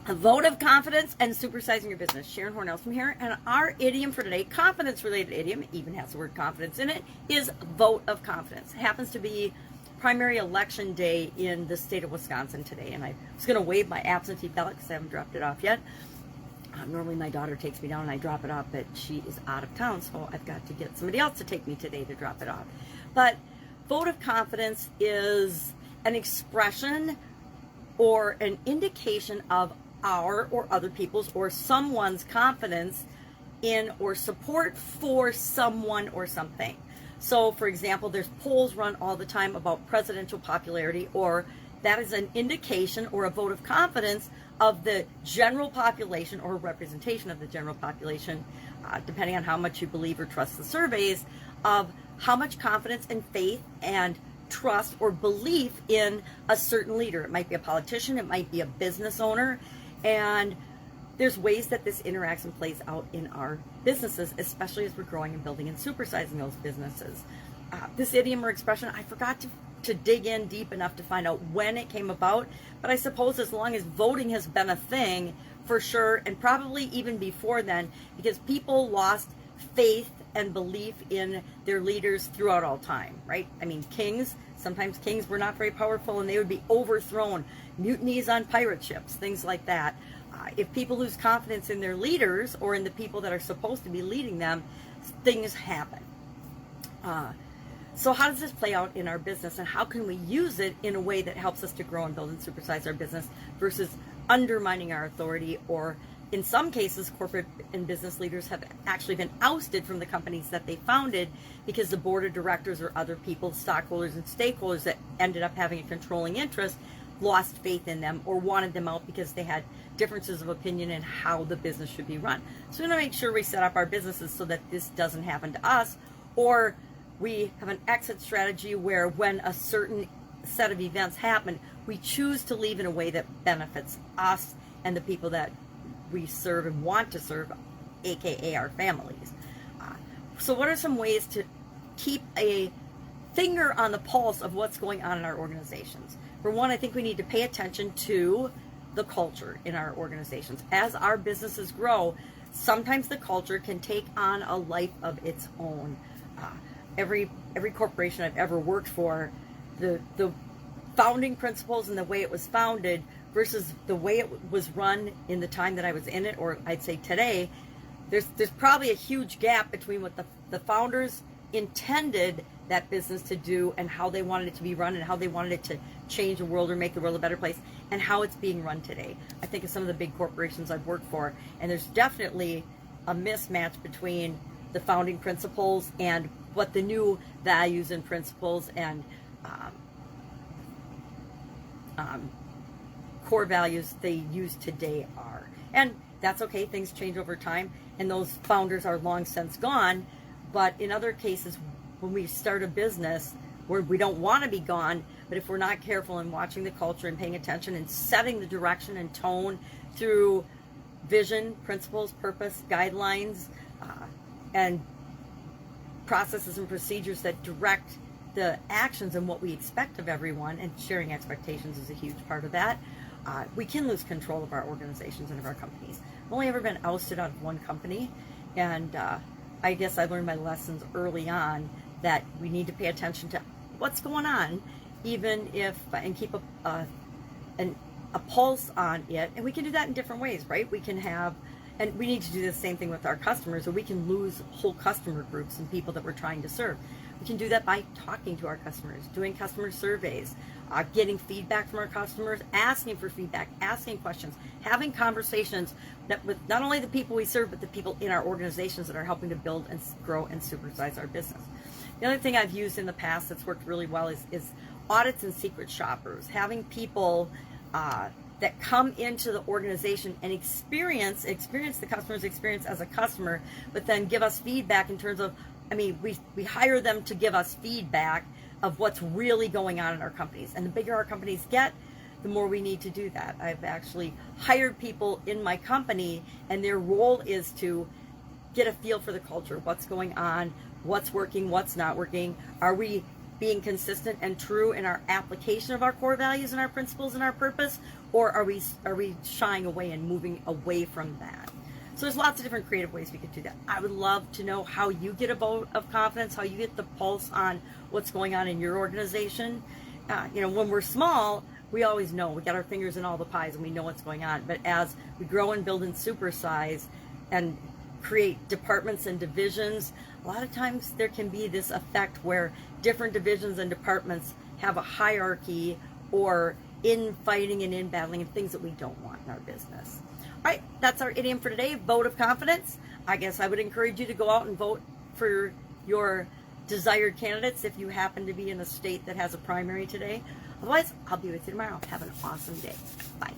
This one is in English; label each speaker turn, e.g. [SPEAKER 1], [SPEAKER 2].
[SPEAKER 1] A vote of confidence and supersizing your business. Sharon Horne-Ellstrom here, and our idiom for today, confidence-related idiom, even has the word confidence in it, is vote of confidence. It happens to be primary election day in the state of Wisconsin today, and I was going to wave my absentee ballot because I haven't dropped it off yet. Normally my daughter takes me down and I drop it off, but she is out of town, so I've got to get somebody else to take me today to drop it off. But vote of confidence is an expression or an indication of our or other people's or someone's confidence in or support for someone or something. So, for example, there's polls run all the time about presidential popularity, or that is an indication or a vote of confidence of the general population or representation of the general population, depending on how much you believe or trust the surveys, of how much confidence and faith and trust or belief in a certain leader. It might be a politician, it might be a business owner, and there's ways that this interacts and plays out in our businesses, especially as we're growing and building and supersizing those businesses. This idiom or expression, I forgot to dig in deep enough to find out when it came about, but I suppose as long as voting has been a thing, for sure, and probably even before then, because people lost faith and belief in their leaders throughout all time, right? I mean, sometimes kings were not very powerful and they would be overthrown, mutinies on pirate ships, things like that. If people lose confidence in their leaders or in the people that are supposed to be leading them, things happen. So how does this play out in our business, and how can we use it in a way that helps us to grow and build and supersize our business versus undermining our authority? Or in some cases, corporate and business leaders have actually been ousted from the companies that they founded because the board of directors or other people, stockholders and stakeholders that ended up having a controlling interest, lost faith in them or wanted them out because they had differences of opinion in how the business should be run. So we want to make sure we set up our businesses so that this doesn't happen to us, or we have an exit strategy where when a certain set of events happen, we choose to leave in a way that benefits us and the people that we serve and want to serve, aka our families. So what are some ways to keep a finger on the pulse of what's going on in our organizations? For one, I think we need to pay attention to the culture in our organizations. As our businesses grow, sometimes the culture can take on a life of its own. Every corporation I've ever worked for, the founding principles and the way it was founded versus the way it was run in the time that I was in it, or I'd say today, there's probably a huge gap between what the founders intended that business to do and how they wanted it to be run and how they wanted it to change the world or make the world a better place and how it's being run today. I think of some of the big corporations I've worked for, and there's definitely a mismatch between the founding principles and what the new values and principles and core values they use today are. And that's okay, things change over time, and those founders are long since gone. But in other cases, when we start a business where we don't want to be gone, but if we're not careful in watching the culture and paying attention and setting the direction and tone through vision, principles, purpose, guidelines, and processes and procedures that direct the actions and what we expect of everyone, and sharing expectations is a huge part of that, we can lose control of our organizations and of our companies. I've only ever been ousted out of one company, and I guess I learned my lessons early on that we need to pay attention to what's going on, even if, and keep a pulse on it. And we can do that in different ways, right? We can have, and we need to do the same thing with our customers, or we can lose whole customer groups and people that we're trying to serve. We can do that by talking to our customers, doing customer surveys, getting feedback from our customers, asking for feedback, asking questions, having conversations with not only the people we serve, but the people in our organizations that are helping to build and grow and supersize our business. The other thing I've used in the past that's worked really well is audits and secret shoppers, having people that come into the organization and experience the customer's experience as a customer, but then give us feedback in terms of, we hire them to give us feedback of what's really going on in our companies. And the bigger our companies get, the more we need to do that. I've actually hired people in my company, and their role is to get a feel for the culture, what's going on, what's working, what's not working. Are we being consistent and true in our application of our core values and our principles and our purpose, or are we shying away and moving away from that? So there's lots of different creative ways we could do that. I would love to know how you get a vote of confidence, how you get the pulse on what's going on in your organization. When we're small, we always know, we got our fingers in all the pies and we know what's going on. But as we grow and build and supersize and create departments and divisions, a lot of times there can be this effect where different divisions and departments have a hierarchy or infighting and in-battling and things that we don't want in our business. All right, that's our idiom for today, vote of confidence. I guess I would encourage you to go out and vote for your desired candidates if you happen to be in a state that has a primary today. Otherwise, I'll be with you tomorrow. Have an awesome day. Bye.